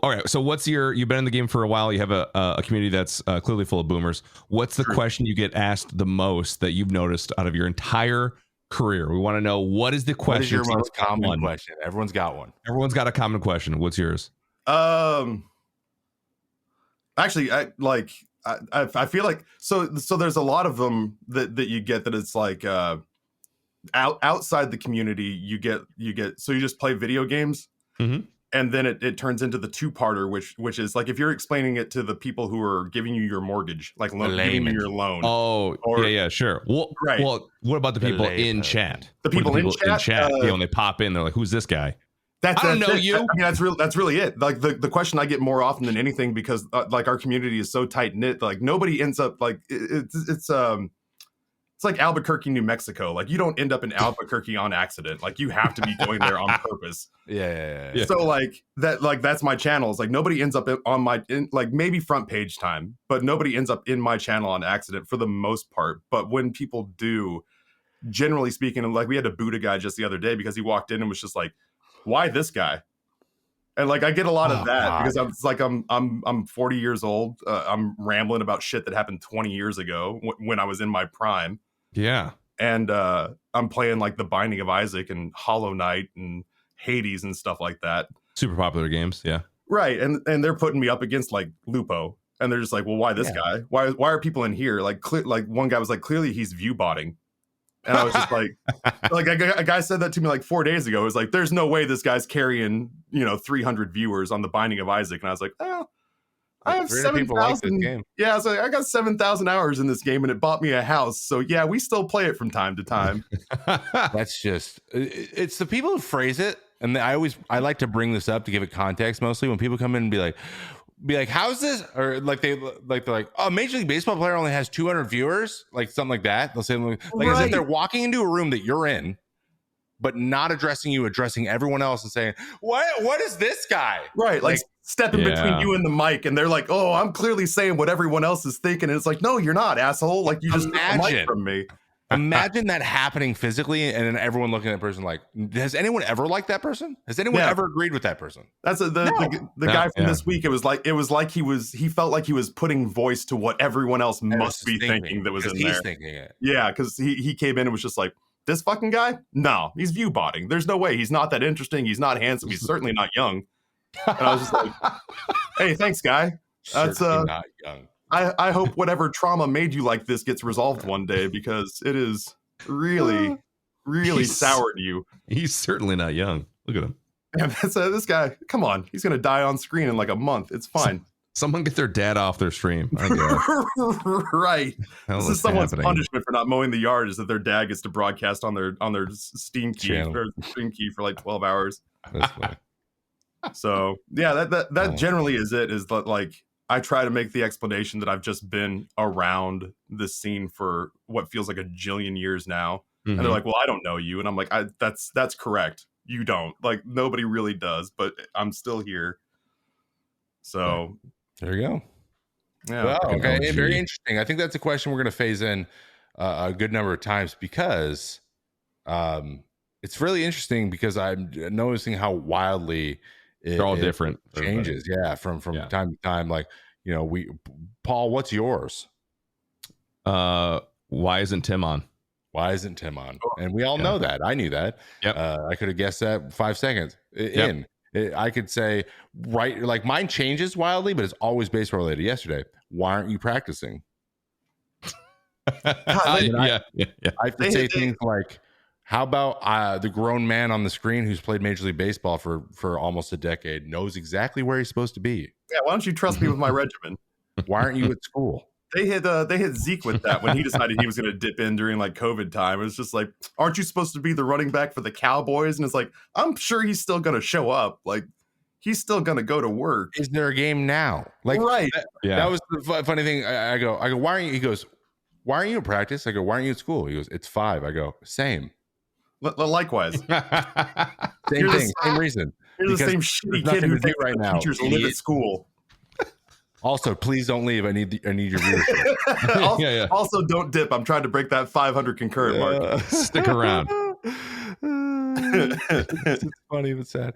All right. So you've been in the game for a while. You have a community that's clearly full of boomers. What's the question you get asked the most that you've noticed out of your entire career? We want to know, what is the question? What is your most common question? Everyone's got one. Everyone's got a common question. What's yours? Actually, I feel like so there's a lot of them that you get that it's like outside the community you get so you just play video games. Mm-hmm. And then it turns into the two-parter, which is like if you're explaining it to the people who are giving you your mortgage, like giving you your loan. Oh, yeah, sure. Well, right. Well, what about the people in chat? The people in chat, when they pop in, they're like, "Who's this guy?" I don't know you. I mean, that's really it. Like the question I get more often than anything, because like our community is so tight knit. Like nobody ends up like it's like Albuquerque, New Mexico. Like you don't end up in Albuquerque on accident. Like you have to be going there on purpose. Yeah. So that's my channel. It's like nobody ends up on like maybe front page time, but nobody ends up in my channel on accident for the most part. But when people do, generally speaking, like we had to boot a guy just the other day because he walked in and was just like, "Why this guy?" And like I get a lot of that because I'm 40 years old. I'm rambling about shit that happened 20 years ago when I was in my prime. Yeah. And I'm playing like The Binding of Isaac and Hollow Knight and Hades and stuff like that. Super popular games, yeah. Right, and they're putting me up against like Lupo, and they're just like, "Well, why this guy? Why are people in here?" Like one guy was like, "Clearly he's view botting," and I was just like, a guy said that to me like 4 days ago. It was like, "There's no way this guy's carrying 300 viewers on The Binding of Isaac," and I was like, "Oh." I have 7,000. Yeah, so I got 7,000 hours in this game, and it bought me a house. So yeah, we still play it from time to time. That's just it's the people who phrase it, and I like to bring this up to give it context. Mostly when people come in and be like, "How's this?" Or they're like, "Oh, Major League Baseball player only has 200 viewers," like something like that. They'll say like as if they're walking into a room that you're in, but not addressing you, addressing everyone else and saying, "What is this guy?" Right, like stepping between you and the mic, and they're like, "Oh, I'm clearly saying what everyone else is thinking," and it's like, "No, you're not, asshole! Like you just took the mic from me." Imagine that happening physically, and then everyone looking at that person like, "Has anyone ever liked that person? Has anyone ever agreed with that person?" That's the guy from this week. It was like he felt like he was putting voice to what everyone else must be thinking that was in there. He's thinking it. Yeah, because he came in and was just like, "This fucking guy? No, he's view botting. There's no way. He's not that interesting. He's not handsome. He's certainly not young." And I was just like, "Hey, thanks, guy. That's not young." I hope whatever trauma made you like this gets resolved one day, because it is really, really soured you. He's certainly not young. Look at him. And this guy, come on, he's gonna die on screen in like a month. It's fine. Someone get their dad off their stream. Right. This is someone's punishment for not mowing the yard, is that their dad gets to broadcast on their Steam key or stream key for like 12 hours. That's funny. So yeah, that generally is it. Is that like I try to make the explanation that I've just been around this scene for what feels like a jillion years now, and they're like, "Well, I don't know you," and I'm like, "That's correct. You don't. Like nobody really does, but I'm still here." So there you go. Yeah. Well, okay. Very interesting. I think that's a question we're going to phase in a good number of times, because it's really interesting, because I'm noticing how wildly they're all different changes. Yeah. From time to time. Like, Paul, what's yours? Why isn't Tim on? Why isn't Tim on? And we all know that. I knew that. Yep. I could have guessed that 5 seconds in. I could say, right, like mine changes wildly, but it's always baseball related. Yesterday, why aren't you practicing? I have to say things like, how about the grown man on the screen who's played Major League Baseball for almost a decade knows exactly where he's supposed to be? Yeah, why don't you trust me with my regimen? Why aren't you at school? They hit Zeke with that when he decided he was going to dip in during like COVID time. It was just like, aren't you supposed to be the running back for the Cowboys? And it's like, I'm sure he's still going to show up. Like he's still going to go to work. Is there a game now? Like, right? That was the funny thing. I go, why aren't you? He goes, why aren't you at practice? I go, why aren't you at school? He goes, it's 5. I go, same. Likewise. Same thing. Same reason. You're the same shitty kid who thinks right now. Teachers live at school. Also, please don't leave. I need your viewership. Also, don't dip. I'm trying to break that 500 concurrent mark. Stick around. It's funny but sad.